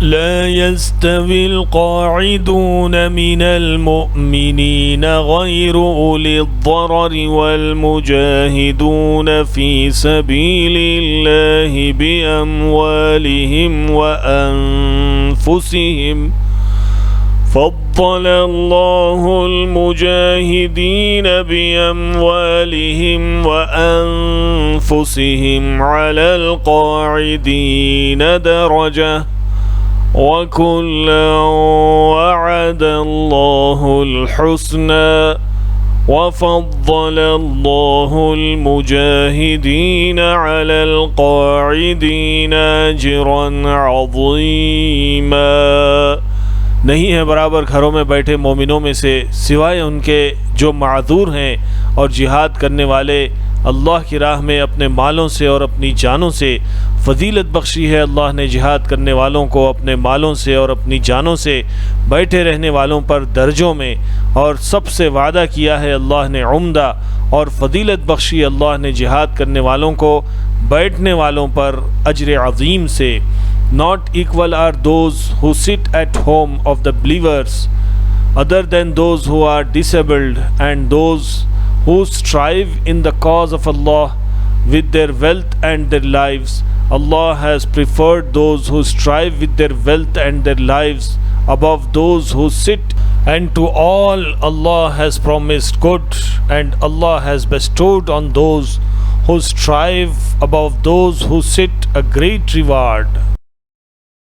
لا يستوي القاعدون من المؤمنين غير أولي الضرر والمجاهدون في سبيل الله بأموالهم وأنفسهم فضل الله المجاهدين بأموالهم وأنفسهم على القاعدين درجة وكلا وعد الله الحسنى وفضل الله المجاهدين على القاعدين أجرا عظيما। नहीं है बराबर घरों में बैठे मोमिनों में से सिवाय उनके जो माज़ूर हैं और जिहाद करने वाले अल्लाह की राह में अपने मालों से और अपनी जानों से। फजीलत बख्शी है अल्लाह ने जिहाद करने वालों को अपने मालों से और अपनी जानों से बैठे रहने वालों पर दर्जों में, और सबसे वादा किया है अल्लाह ने उम्दा और फजीलत बख्शी अल्लाह ने जिहाद करने वालों को बैठने वालों पर अजर अज़ीम से। Not equal are those who sit at home of the believers other than those who are disabled and those who strive in the cause of Allah with their wealth and their lives. Allah has preferred those who strive with their wealth and their lives above those who sit, and to all Allah has promised good, and Allah has bestowed on those who strive above those who sit a great reward.